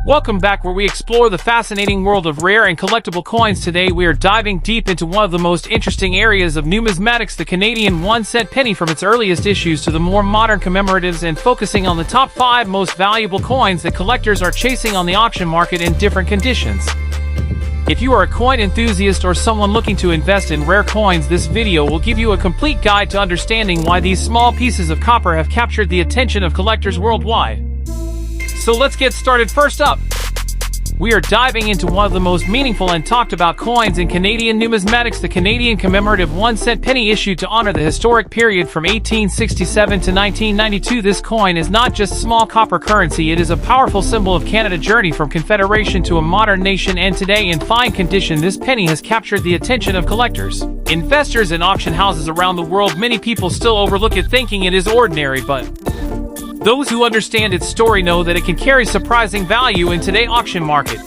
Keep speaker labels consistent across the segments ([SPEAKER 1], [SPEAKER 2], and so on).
[SPEAKER 1] Welcome back, where we explore the fascinating world of rare and collectible coins. Today we are diving deep into one of the most interesting areas of numismatics, the Canadian 1-cent penny, from its earliest issues to the more modern commemoratives, and focusing on the top 5 most valuable coins that collectors are chasing on the auction market in different conditions. If you are a coin enthusiast or someone looking to invest in rare coins, this video will give you a complete guide to understanding why these small pieces of copper have captured the attention of collectors worldwide. So let's get started. First up, we are diving into one of the most meaningful and talked about coins in Canadian numismatics, the Canadian commemorative 1-cent penny, issued to honor the historic period from 1867 to 1992. This coin is not just small copper currency, it is a powerful symbol of Canada's journey from confederation to a modern nation, and today in fine condition, this penny has captured the attention of collectors, investors, and auction houses around the world. Many people still overlook it, thinking it is ordinary, but those who understand its story know that it can carry surprising value in today's auction market.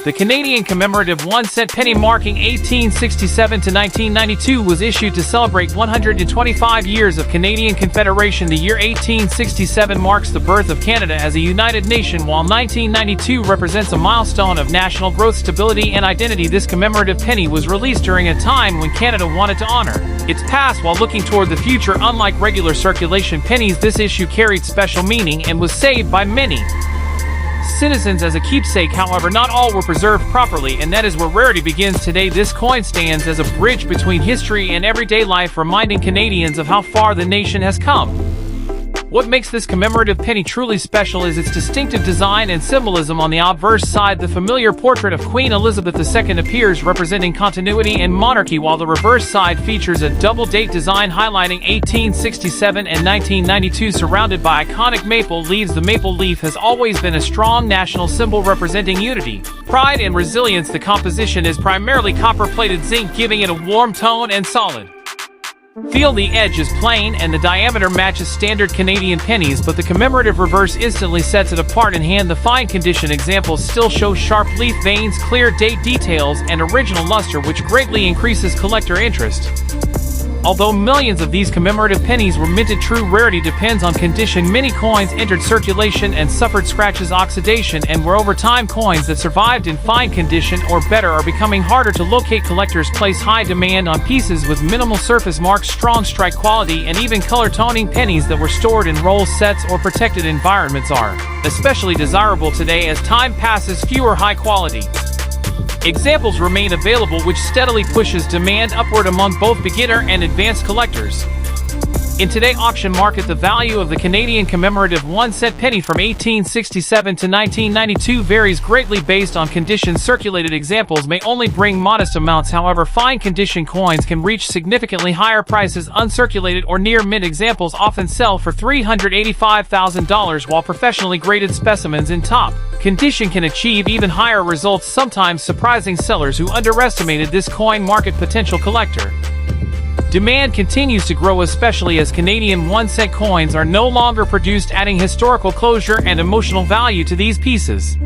[SPEAKER 1] The Canadian commemorative 1-cent penny, marking 1867 to 1992, was issued to celebrate 125 years of Canadian Confederation. The year 1867 marks the birth of Canada as a united nation, while 1992 represents a milestone of national growth, stability, and identity. This commemorative penny was released during a time when Canada wanted to honor its past while looking toward the future. Unlike regular circulation pennies, this issue carried special meaning and was saved by many citizens as a keepsake. However, not all were preserved properly, and that is where rarity begins. Today, this coin stands as a bridge between history and everyday life, reminding Canadians of how far the nation has come. What makes this commemorative penny truly special is its distinctive design and symbolism. On the obverse side, the familiar portrait of Queen Elizabeth II appears, representing continuity and monarchy, while the reverse side features a double-date design highlighting 1867 and 1992, surrounded by iconic maple leaves. The maple leaf has always been a strong national symbol representing unity, pride, and resilience. The composition is primarily copper-plated zinc, giving it a warm tone and solid feel. The edge is plain and the diameter matches standard Canadian pennies, but the commemorative reverse instantly sets it apart. In hand, the fine condition examples still show sharp leaf veins, clear date details, and original luster, which greatly increases collector interest. Although millions of these commemorative pennies were minted, true rarity depends on condition. Many coins entered circulation and suffered scratches, oxidation, and were over time. Coins that survived in fine condition or better are becoming harder to locate. Collectors place high demand on pieces with minimal surface marks, strong strike quality, and even color toning. Pennies that were stored in roll sets or protected environments are especially desirable today. As time passes, fewer high quality examples remain available, which steadily pushes demand upward among both beginner and advanced collectors. In today's auction market, the value of the Canadian commemorative 1-cent penny from 1867 to 1992 varies greatly based on condition. Circulated examples may only bring modest amounts, however, fine condition coins can reach significantly higher prices. Uncirculated or near mint examples often sell for $385,000, while professionally graded specimens in top condition can achieve even higher results, sometimes surprising sellers who underestimated this coin market potential. Collector demand continues to grow, especially as Canadian 1-cent coins are no longer produced, adding historical closure and emotional value to these pieces.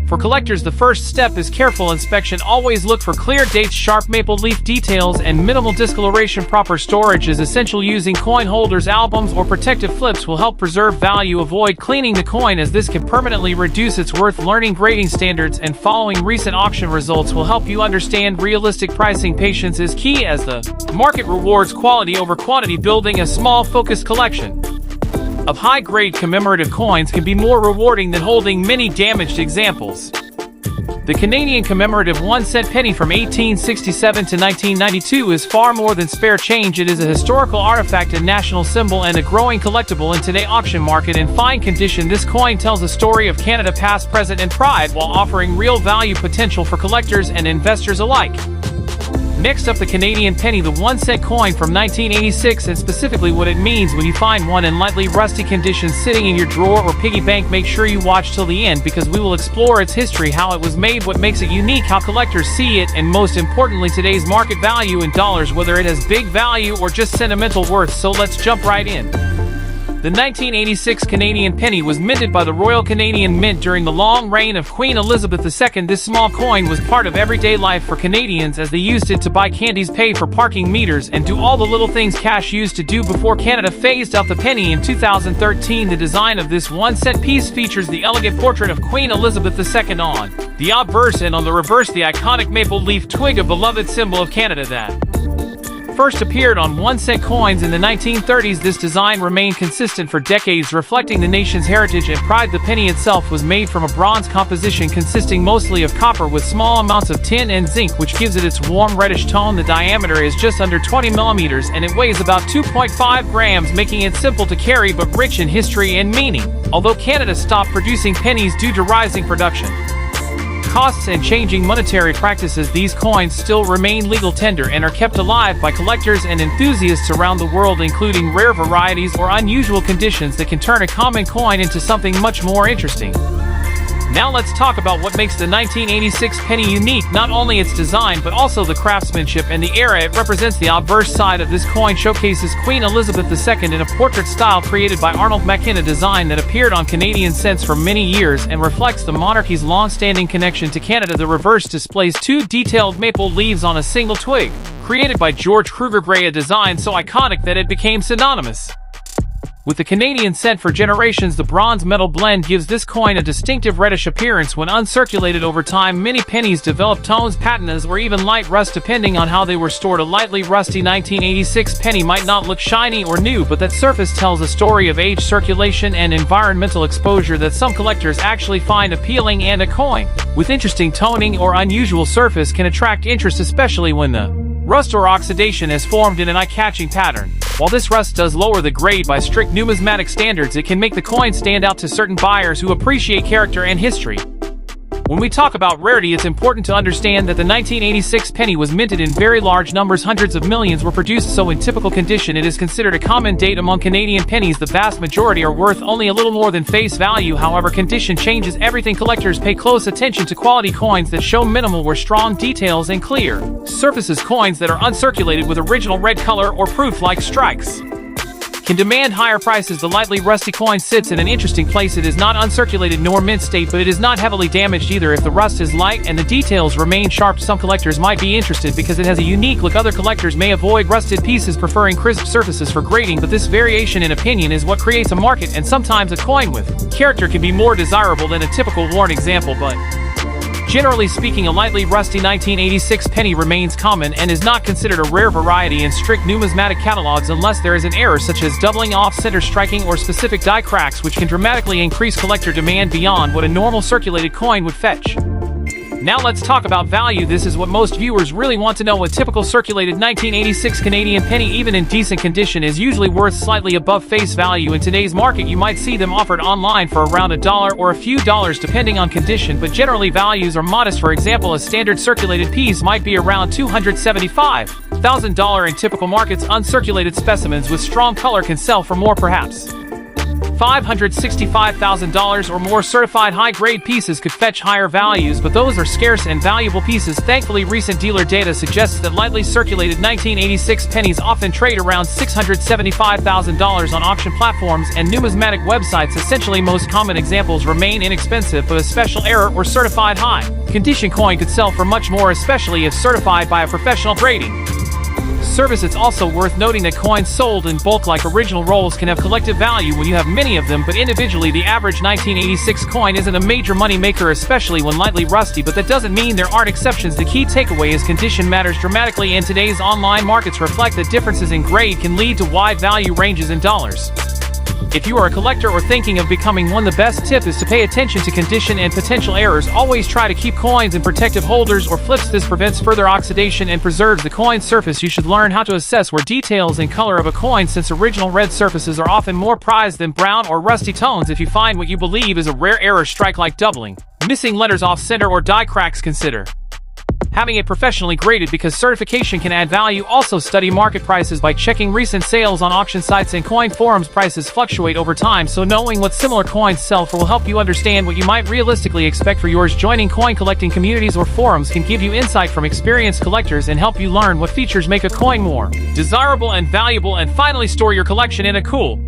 [SPEAKER 1] For collectors, the first step is careful inspection. Always look for clear dates, sharp maple leaf details, and minimal discoloration. Proper storage is essential. Using coin holders, albums, or protective flips will help preserve value. Avoid cleaning the coin, as this can permanently reduce its worth. Learning grading standards and following recent auction results will help you understand realistic pricing. Patience is key, as the market rewards quality over quantity. Building a small, focused collection of high-grade commemorative coins can be more rewarding than holding many damaged examples. The Canadian commemorative 1-cent penny from 1867 to 1992 is far more than spare change. It is a historical artifact, a national symbol, and a growing collectible. In today's auction market, in fine condition, this coin tells a story of Canada past, present, and pride, while offering real value potential for collectors and investors alike. Next up, the Canadian penny, the 1-cent coin from 1986, and specifically what it means when you find one in lightly rusty condition sitting in your drawer or piggy bank. Make sure you watch till the end, because we will explore its history, how it was made, what makes it unique, how collectors see it, and most importantly, today's market value in dollars, whether it has big value or just sentimental worth. So let's jump right in. The 1986 Canadian penny was minted by the Royal Canadian Mint during the long reign of Queen Elizabeth II. This small coin was part of everyday life for Canadians as they used it to buy candies, pay for parking meters, and do all the little things cash used to do before Canada phased out the penny in 2013. The design of this 1-cent piece features the elegant portrait of Queen Elizabeth II on the obverse, and on the reverse the iconic maple leaf twig, a beloved symbol of Canada that first appeared on 1-cent coins in the 1930s. This design remained consistent for decades, reflecting the nation's heritage and pride. The penny itself was made from a bronze composition consisting mostly of copper with small amounts of tin and zinc, which gives it its warm reddish tone. The diameter is just under 20 millimeters and it weighs about 2.5 grams, making it simple to carry but rich in history and meaning. Although Canada stopped producing pennies due to rising production costs and changing monetary practices, these coins still remain legal tender and are kept alive by collectors and enthusiasts around the world, including rare varieties or unusual conditions that can turn a common coin into something much more interesting. Now let's talk about what makes the 1986 penny unique. Not only its design, but also the craftsmanship and the era it represents. The obverse side of this coin showcases Queen Elizabeth II in a portrait style created by Arnold Mackin, a design that appeared on Canadian cents for many years and reflects the monarchy's long-standing connection to Canada. The reverse displays two detailed maple leaves on a single twig, created by George Kruger Gray, a design so iconic that it became synonymous with the Canadian cent for generations. The bronze metal blend gives this coin a distinctive reddish appearance when uncirculated. Over time, many pennies develop tones, patinas, or even light rust depending on how they were stored. A lightly rusty 1986 penny might not look shiny or new, but that surface tells a story of age, circulation, and environmental exposure that some collectors actually find appealing, and a coin with interesting toning or unusual surface can attract interest, especially when the rust or oxidation has formed in an eye-catching pattern. While this rust does lower the grade by strict numismatic standards, it can make the coin stand out to certain buyers who appreciate character and history. When we talk about rarity, it's important to understand that the 1986 penny was minted in very large numbers. Hundreds of millions were produced, so in typical condition it is considered a common date among Canadian pennies. The vast majority are worth only a little more than face value. However, condition changes everything. Collectors pay close attention to quality coins that show minimal or strong details and clear surfaces. Coins that are uncirculated with original red color or proof like strikes can demand higher prices. The lightly rusty coin sits in an interesting place. It is not uncirculated nor mint state, but it is not heavily damaged either. If the rust is light and the details remain sharp, some collectors might be interested because it has a unique look. Other collectors may avoid rusted pieces, preferring crisp surfaces for grading, but this variation in opinion is what creates a market, and sometimes a coin with character can be more desirable than a typical worn example. But generally speaking, a lightly rusty 1986 penny remains common and is not considered a rare variety in strict numismatic catalogs unless there is an error such as doubling, off-center striking, or specific die cracks, which can dramatically increase collector demand beyond what a normal circulated coin would fetch. Now let's talk about value. This is what most viewers really want to know. A typical circulated 1986 Canadian penny, even in decent condition, is usually worth slightly above face value. In today's market, you might see them offered online for around $1 or a few dollars depending on condition, but generally values are modest. For example, a standard circulated piece might be around $275,000 in typical markets. Uncirculated specimens with strong color can sell for more, perhaps $565,000 or more. Certified high-grade pieces could fetch higher values, but those are scarce and valuable pieces. Thankfully, recent dealer data suggests that lightly circulated 1986 pennies often trade around $675,000 on auction platforms and numismatic websites. Essentially, most common examples remain inexpensive, but a special error or certified high-condition coin could sell for much more, especially if certified by a professional grading service. It's also worth noting that coins sold in bulk like original rolls can have collective value when you have many of them, but individually the average 1986 coin isn't a major money maker, especially when lightly rusty, but that doesn't mean there aren't exceptions. The key takeaway is condition matters dramatically, and today's online markets reflect that differences in grade can lead to wide value ranges in dollars. If you are a collector or thinking of becoming one, the best tip is to pay attention to condition and potential errors. Always try to keep coins in protective holders or flips. This prevents further oxidation and preserves the coin's surface. You should learn how to assess where details and color of a coin, since original red surfaces are often more prized than brown or rusty tones. If you find what you believe is a rare error strike like doubling, missing letters off center, or die cracks, consider having it professionally graded because certification can add value. Also, study market prices by checking recent sales on auction sites and coin forums. Prices fluctuate over time, so knowing what similar coins sell for will help you understand what you might realistically expect for yours. Joining coin collecting communities or forums can give you insight from experienced collectors and help you learn what features make a coin more desirable and valuable. And finally, store your collection in a cool,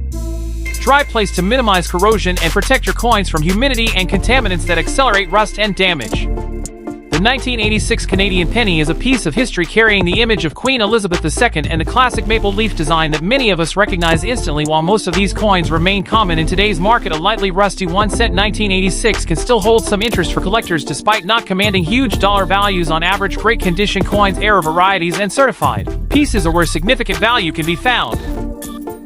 [SPEAKER 1] dry place to minimize corrosion and protect your coins from humidity and contaminants that accelerate rust and damage. The 1986 Canadian penny is a piece of history carrying the image of Queen Elizabeth II and the classic maple leaf design that many of us recognize instantly. While most of these coins remain common in today's market, a lightly rusty 1 cent 1986 can still hold some interest for collectors despite not commanding huge dollar values on average. Great condition coins, rare varieties, and certified pieces are where significant value can be found.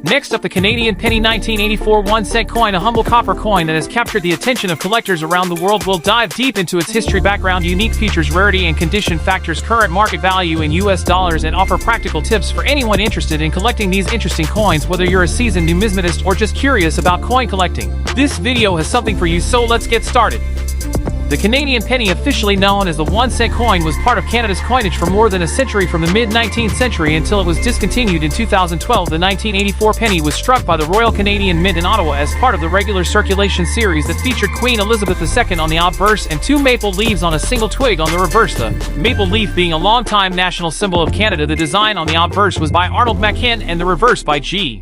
[SPEAKER 1] Next up, the Canadian penny 1984 1 cent coin, a humble copper coin that has captured the attention of collectors around the world. We'll dive deep into its history, background, unique features, rarity and condition factors, current market value in US dollars, and offer practical tips for anyone interested in collecting these interesting coins, whether you're a seasoned numismatist or just curious about coin collecting. This video has something for you, so let's get started. The Canadian penny, officially known as the 1 cent coin, was part of Canada's coinage for more than a century, from the mid-19th century until it was discontinued in 2012. The 1984 penny was struck by the Royal Canadian Mint in Ottawa as part of the regular circulation series that featured Queen Elizabeth II on the obverse and two maple leaves on a single twig on the reverse. The maple leaf being a longtime national symbol of Canada, the design on the obverse was by Arnold Machin and the reverse by G.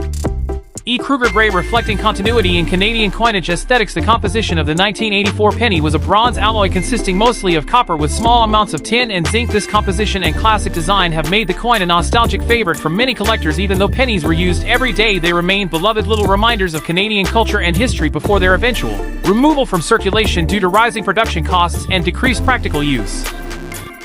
[SPEAKER 1] E. Kruger Gray, reflecting continuity in Canadian coinage aesthetics. The composition of the 1984 penny was a bronze alloy consisting mostly of copper with small amounts of tin and zinc. This composition and classic design have made the coin a nostalgic favorite for many collectors. Even though pennies were used every day, they remained beloved little reminders of Canadian culture and history before their eventual removal from circulation due to rising production costs and decreased practical use.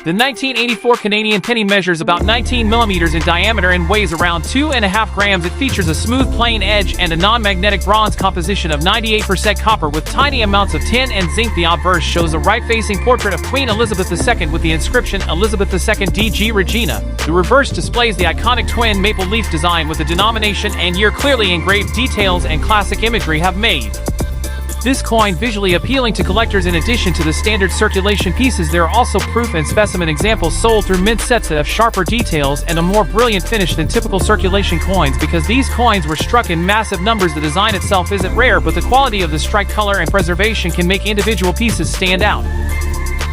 [SPEAKER 1] The 1984 Canadian penny measures about 19 millimeters in diameter and weighs around 2.5 grams. It features a smooth plain edge and a non-magnetic bronze composition of 98% copper with tiny amounts of tin and zinc. The obverse shows a right-facing portrait of Queen Elizabeth II with the inscription Elizabeth II DG Regina. The reverse displays the iconic twin maple leaf design with the denomination and year clearly engraved. Details and classic imagery have made this coin visually appealing to collectors. In addition to the standard circulation pieces, there are also proof and specimen examples sold through mint sets that have sharper details and a more brilliant finish than typical circulation coins. Because these coins were struck in massive numbers, the design itself isn't rare, but the quality of the strike, color, and preservation can make individual pieces stand out.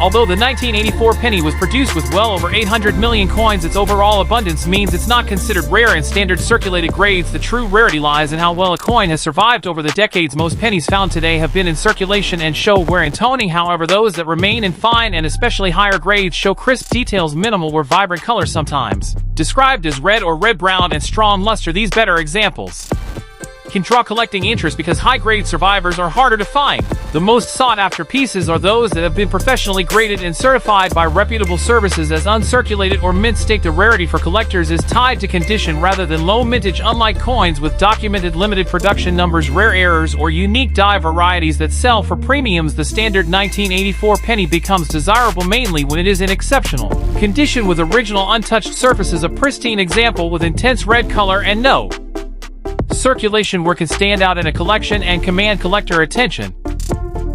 [SPEAKER 1] Although the 1984 penny was produced with well over 800 million coins, its overall abundance means it's not considered rare in standard circulated grades. The true rarity lies in how well a coin has survived over the decades. Most pennies found today have been in circulation and show wear and toning. However, those that remain in fine and especially higher grades show crisp details, minimal or vibrant color, sometimes described as red or red-brown, and strong luster. These better examples can draw collecting interest because high-grade survivors are harder to find. The most sought-after pieces are those that have been professionally graded and certified by reputable services as uncirculated or mint staked. The rarity for collectors is tied to condition rather than low mintage. Unlike coins with documented limited production numbers, rare errors, or unique die varieties that sell for premiums, the standard 1984 penny becomes desirable mainly when it is in exceptional condition with original untouched surfaces. A pristine example with intense red color and no circulation work can stand out in a collection and command collector attention.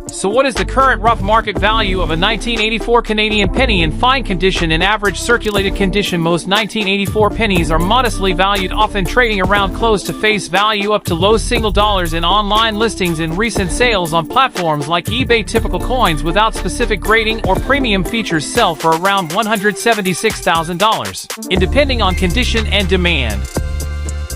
[SPEAKER 1] So what is the current rough market value of a 1984 Canadian penny in fine condition and average circulated condition? Most 1984 pennies are modestly valued, often trading around close to face value up to low single dollars in online listings and recent sales on platforms like eBay. Typical coins without specific grading or premium features sell for around $176,000, depending on condition and demand.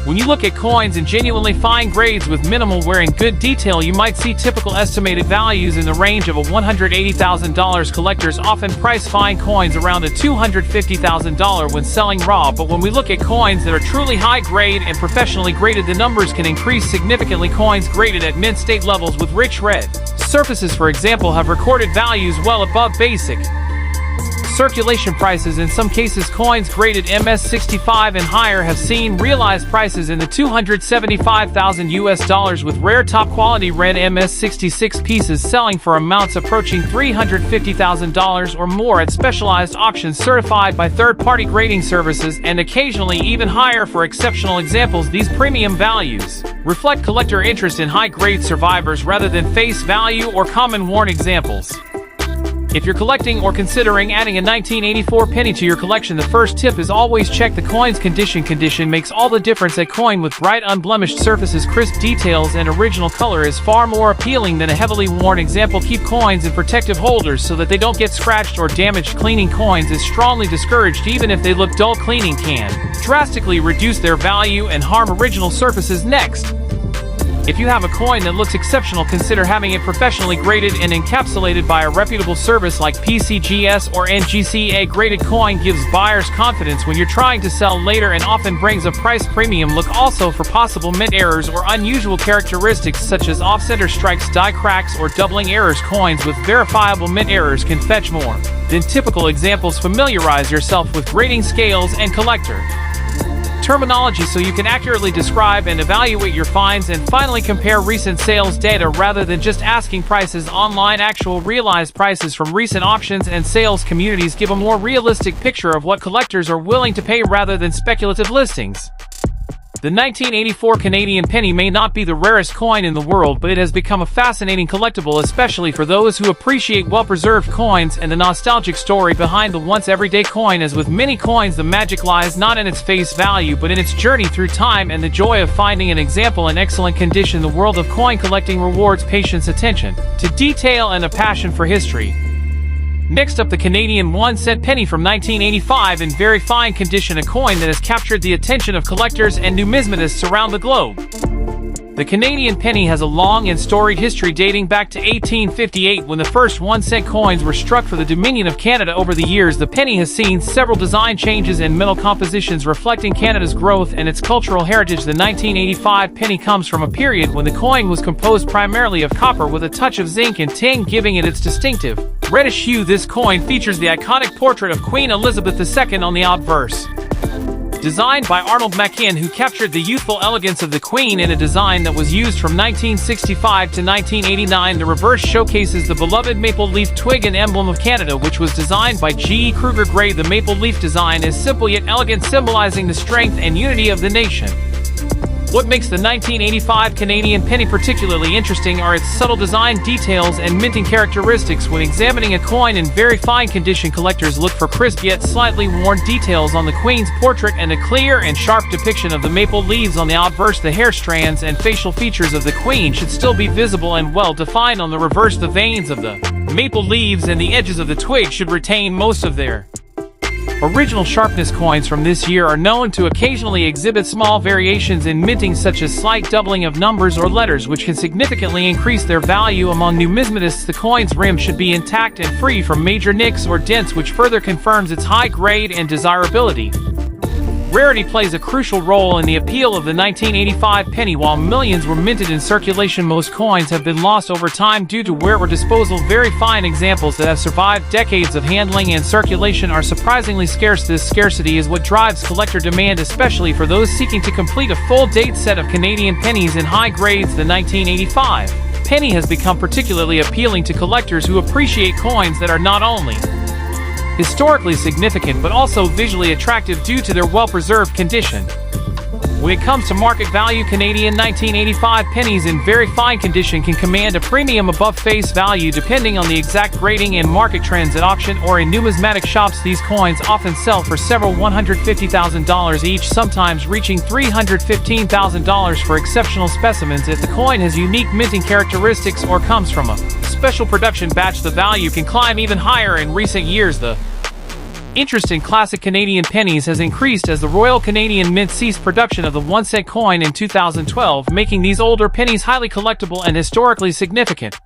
[SPEAKER 1] When you look at coins in genuinely fine grades with minimal wear and good detail, you might see typical estimated values in the range of $180,000. Collectors often price fine coins around $250,000 when selling raw, but when we look at coins that are truly high grade and professionally graded, the numbers can increase significantly. Coins graded at mint state levels with rich red surfaces, for example, have recorded values well above basic circulation prices. In some cases, coins graded MS65 and higher have seen realized prices in the $275,000 with rare top-quality red MS66 pieces selling for amounts approaching $350,000 or more at specialized auctions certified by third-party grading services, and occasionally even higher for exceptional examples. These premium values reflect collector interest in high-grade survivors rather than face value or common worn examples. If you're collecting or considering adding a 1984 penny to your collection, the first tip is always check the coin's condition. Condition makes all the difference. A coin with bright, unblemished surfaces, crisp details, and original color is far more appealing than a heavily worn example. Keep coins in protective holders so that they don't get scratched or damaged. Cleaning coins is strongly discouraged. Even if they look dull, cleaning can drastically reduce their value and harm original surfaces. Next, If you have a coin that looks exceptional, consider having it professionally graded and encapsulated by a reputable service like PCGS or NGC. A graded coin gives buyers confidence when you're trying to sell later and often brings a price premium. Look also for possible mint errors or unusual characteristics such as off-center strikes, die cracks, or doubling errors. Coins with verifiable mint errors can fetch more than typical examples. Familiarize yourself with grading scales and collector terminology so you can accurately describe and evaluate your finds, and finally compare recent sales data rather than just asking prices online. Actual realized prices from recent auctions and sales communities give a more realistic picture of what collectors are willing to pay rather than speculative listings. The 1984 Canadian penny may not be the rarest coin in the world, but it has become a fascinating collectible, especially for those who appreciate well-preserved coins and the nostalgic story behind the once everyday coin. As with many coins, the magic lies not in its face value but in its journey through time and the joy of finding an example in excellent condition. The world of coin collecting rewards patience, attention to detail, and a passion for history. Next up, the Canadian 1-cent penny from 1985 in very fine condition, a coin that has captured the attention of collectors and numismatists around the globe. The Canadian penny has a long and storied history dating back to 1858 when the first 1-cent coins were struck for the Dominion of Canada. Over the years, the penny has seen several design changes and metal compositions reflecting Canada's growth and its cultural heritage. The 1985 penny comes from a period when the coin was composed primarily of copper with a touch of zinc and tin, giving it its distinctive reddish hue. This coin features the iconic portrait of Queen Elizabeth II on the obverse. Designed by Arnold Machin, who captured the youthful elegance of the Queen in a design that was used from 1965 to 1989, the reverse showcases the beloved maple leaf twig and emblem of Canada, which was designed by G. E. Kruger Gray. The maple leaf design is simple yet elegant, symbolizing the strength and unity of the nation. What makes the 1985 Canadian penny particularly interesting are its subtle design details and minting characteristics. When examining a coin in very fine condition, collectors look for crisp yet slightly worn details on the Queen's portrait and a clear and sharp depiction of the maple leaves on the obverse. The hair strands and facial features of the Queen should still be visible and well defined on the reverse. The veins of the maple leaves and the edges of the twig should retain most of their original sharpness. Coins from this year are known to occasionally exhibit small variations in minting, such as slight doubling of numbers or letters, which can significantly increase their value among numismatists. The coin's rim should be intact and free from major nicks or dents, which further confirms its high grade and desirability. Rarity plays a crucial role in the appeal of the 1985 penny. While millions were minted in circulation, most coins have been lost over time due to wear or disposal. Very fine examples that have survived decades of handling and circulation are surprisingly scarce. This scarcity is what drives collector demand, especially for those seeking to complete a full date set of Canadian pennies in high grades. The 1985 penny has become particularly appealing to collectors who appreciate coins that are not only historically significant but also visually attractive due to their well-preserved condition. When it comes to market value, Canadian 1985 pennies in very fine condition can command a premium above face value depending on the exact grading and market trends. At auction or in numismatic shops, these coins often sell for several $150,000 each, sometimes reaching $315,000 for exceptional specimens. If the coin has unique minting characteristics or comes from a special production batch, the value can climb even higher. In recent years, the interest in classic Canadian pennies has increased as the Royal Canadian Mint ceased production of the 1-cent coin in 2012, making these older pennies highly collectible and historically significant.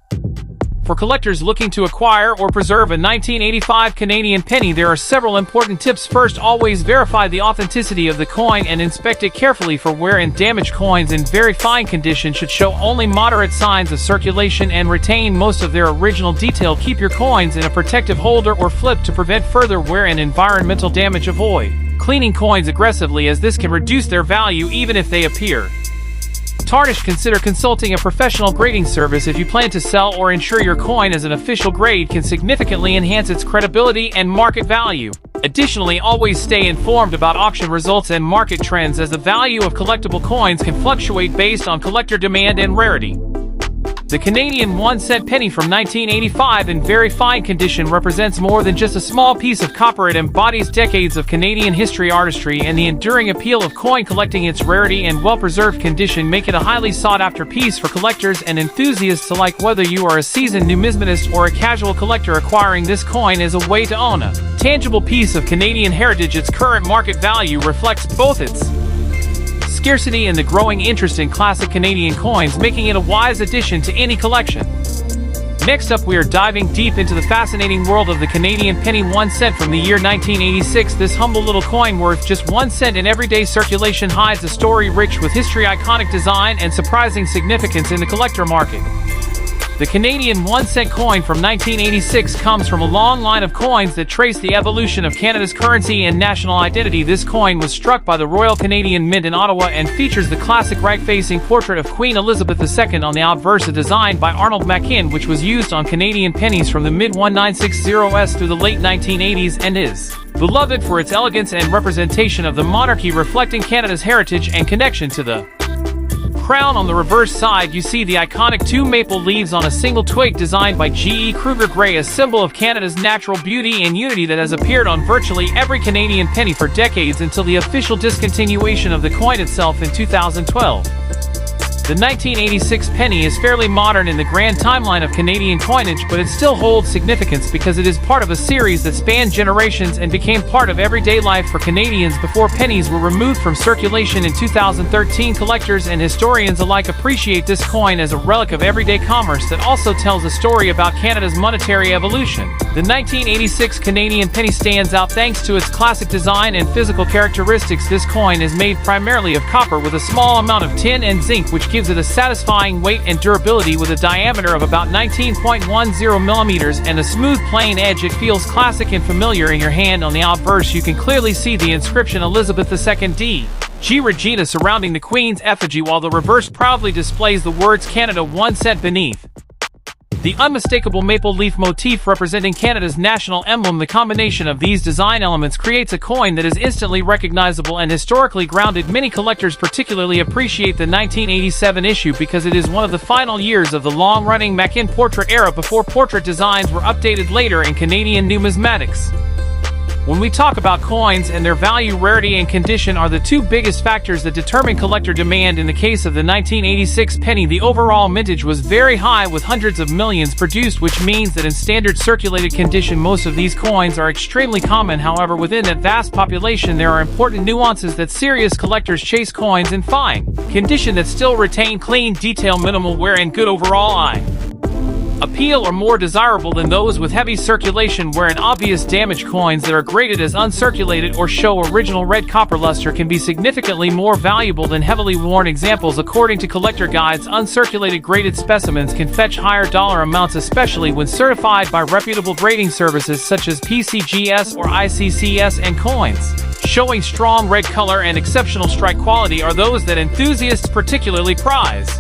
[SPEAKER 1] For collectors looking to acquire or preserve a 1985 Canadian penny, there are several important tips. First, always verify the authenticity of the coin and inspect it carefully for wear and damage. Coins in very fine condition should show only moderate signs of circulation and retain most of their original detail. Keep your coins in a protective holder or flip to prevent further wear and environmental damage. Avoid cleaning coins aggressively, as this can reduce their value even if they appear tarnished. Consider consulting a professional grading service if you plan to sell or insure your coin, as an official grade can significantly enhance its credibility and market value. Additionally, always stay informed about auction results and market trends, as the value of collectible coins can fluctuate based on collector demand and rarity. The Canadian 1-cent penny from 1985 in very fine condition represents more than just a small piece of copper. It embodies decades of Canadian history, artistry, and the enduring appeal of coin collecting. Its rarity and well-preserved condition make it a highly sought-after piece for collectors and enthusiasts alike. Whether you are a seasoned numismatist or a casual collector, acquiring this coin is a way to own a tangible piece of Canadian heritage. Its current market value reflects both its scarcity and the growing interest in classic Canadian coins making it a wise addition to any collection. Next up, we are diving deep into the fascinating world of the Canadian penny 1 cent from the year 1986. This humble little coin worth just 1 cent in everyday circulation hides a story rich with history, iconic design, and surprising significance in the collector market. The Canadian 1 cent coin from 1986 comes from a long line of coins that trace the evolution of Canada's currency and national identity. This coin was struck by the Royal Canadian Mint in Ottawa and features the classic right-facing portrait of Queen Elizabeth II on the obverse, a design by Arnold Machin, which was used on Canadian pennies from the mid-1960s through the late 1980s and is beloved for its elegance and representation of the monarchy, reflecting Canada's heritage and connection to the crown. On the reverse side, you see the iconic 2 maple leaves on a single twig designed by G.E. Kruger Gray, a symbol of Canada's natural beauty and unity that has appeared on virtually every Canadian penny for decades until the official discontinuation of the coin itself in 2012. The 1986 penny is fairly modern in the grand timeline of Canadian coinage, but it still holds significance because it is part of a series that spanned generations and became part of everyday life for Canadians before pennies were removed from circulation in 2013. Collectors and historians alike appreciate this coin as a relic of everyday commerce that also tells a story about Canada's monetary evolution. The 1986 Canadian penny stands out thanks to its classic design and physical characteristics. This coin is made primarily of copper with a small amount of tin and zinc, which gives it a satisfying weight and durability. With a diameter of about 19.10 millimeters and a smooth plain edge, it feels classic and familiar in your hand. On the obverse, you can clearly see the inscription Elizabeth II D.G. Regina surrounding the Queen's effigy, while the reverse proudly displays the words Canada 1 cent beneath. The unmistakable maple leaf motif representing Canada's national emblem. The combination of these design elements creates a coin that is instantly recognizable and historically grounded. Many collectors particularly appreciate the 1987 issue because it is one of the final years of the long-running Machin portrait era before portrait designs were updated later in Canadian numismatics. When we talk about coins and their value, rarity and condition are the two biggest factors that determine collector demand. In the case of the 1986 penny, the overall mintage was very high with hundreds of millions produced, which means that in standard circulated condition most of these coins are extremely common. However, within that vast population there are important nuances that serious collectors chase: coins in fine condition that still retain clean detail, minimal wear, and good overall eye appeal are more desirable than those with heavy circulation wear and obvious damage. Coins that are graded as uncirculated or show original red copper luster can be significantly more valuable than heavily worn examples. According to collector guides, uncirculated graded specimens can fetch higher dollar amounts, especially when certified by reputable grading services such as PCGS or ICCS, and coins showing strong red color and exceptional strike quality are those that enthusiasts particularly prize.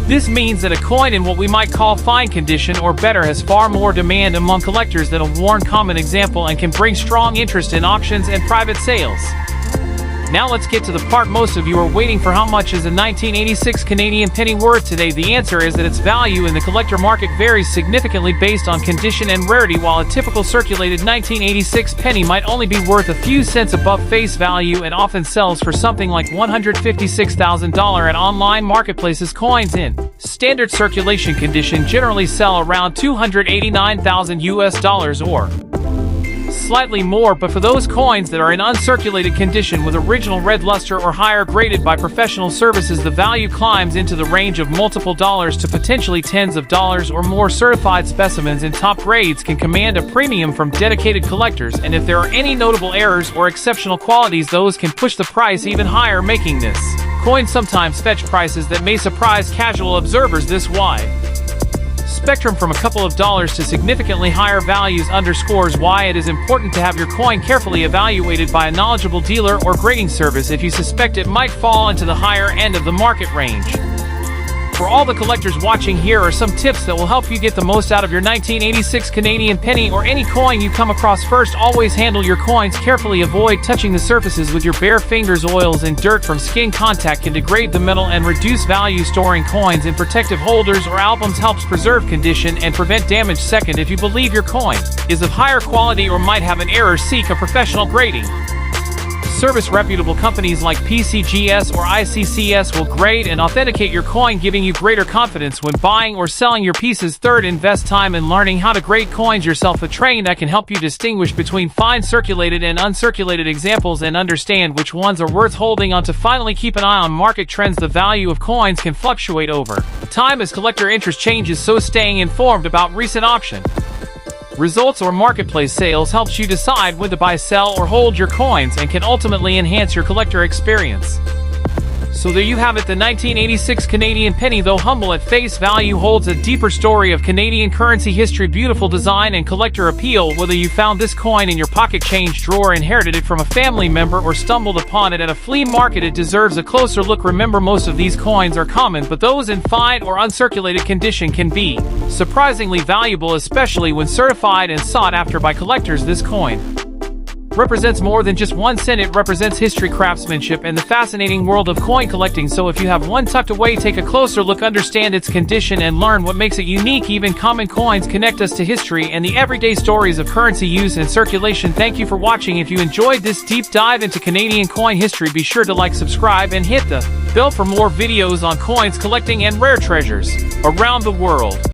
[SPEAKER 1] This means that a coin in what we might call fine condition or better has far more demand among collectors than a worn common example and can bring strong interest in auctions and private sales. Now let's get to the part most of you are waiting for. How much is a 1986 Canadian penny worth today? The answer is that its value in the collector market varies significantly based on condition and rarity. While a typical circulated 1986 penny might only be worth a few cents above face value and often sells for something like $156,000 at online marketplaces, coins in standard circulation condition generally sell around $289,000 or slightly more. But for those coins that are in uncirculated condition with original red luster or higher, graded by professional services, the value climbs into the range of multiple dollars to potentially tens of dollars or more. Certified specimens in top grades can command a premium from dedicated collectors, and if there are any notable errors or exceptional qualities, those can push the price even higher, making this coin sometimes fetch prices that may surprise casual observers. This wide spectrum from a couple of dollars to significantly higher values underscores why it is important to have your coin carefully evaluated by a knowledgeable dealer or grading service if you suspect it might fall into the higher end of the market range. For all the collectors watching, here are some tips that will help you get the most out of your 1986 Canadian penny or any coin you come across. First, always handle your coins carefully. Avoid touching the surfaces with your bare fingers. Oils and dirt from skin contact can degrade the metal and reduce value. Storing coins in protective holders or albums helps preserve condition and prevent damage. Second, if you believe your coin is of higher quality or might have an error, seek a professional grading service. Reputable companies like PCGS or ICCS will grade and authenticate your coin, giving you greater confidence when buying or selling your pieces. Third, invest time in learning how to grade coins yourself. A training that can help you distinguish between fine circulated and uncirculated examples and understand which ones are worth holding on to. Finally, keep an eye on market trends. The value of coins can fluctuate over time as collector interest changes, so staying informed about recent auction results or marketplace sales helps you decide when to buy, sell, or hold your coins and can ultimately enhance your collector experience. So there you have it. The 1986 Canadian penny, though humble at face value, holds a deeper story of Canadian currency history, beautiful design, and collector appeal. Whether you found this coin in your pocket change drawer, inherited it from a family member, or stumbled upon it at a flea market, it deserves a closer look. Remember, most of these coins are common, but those in fine or uncirculated condition can be surprisingly valuable, especially when certified and sought after by collectors. This coin represents more than just 1 cent. It represents history, craftsmanship, and the fascinating world of coin collecting. So if you have one tucked away, take a closer look, understand its condition, and learn what makes it unique. Even common coins connect us to history and the everyday stories of currency use and circulation. Thank you for watching. If you enjoyed this deep dive into Canadian coin history, be sure to like, subscribe, and hit the bell for more videos on coins, collecting, and rare treasures around the world.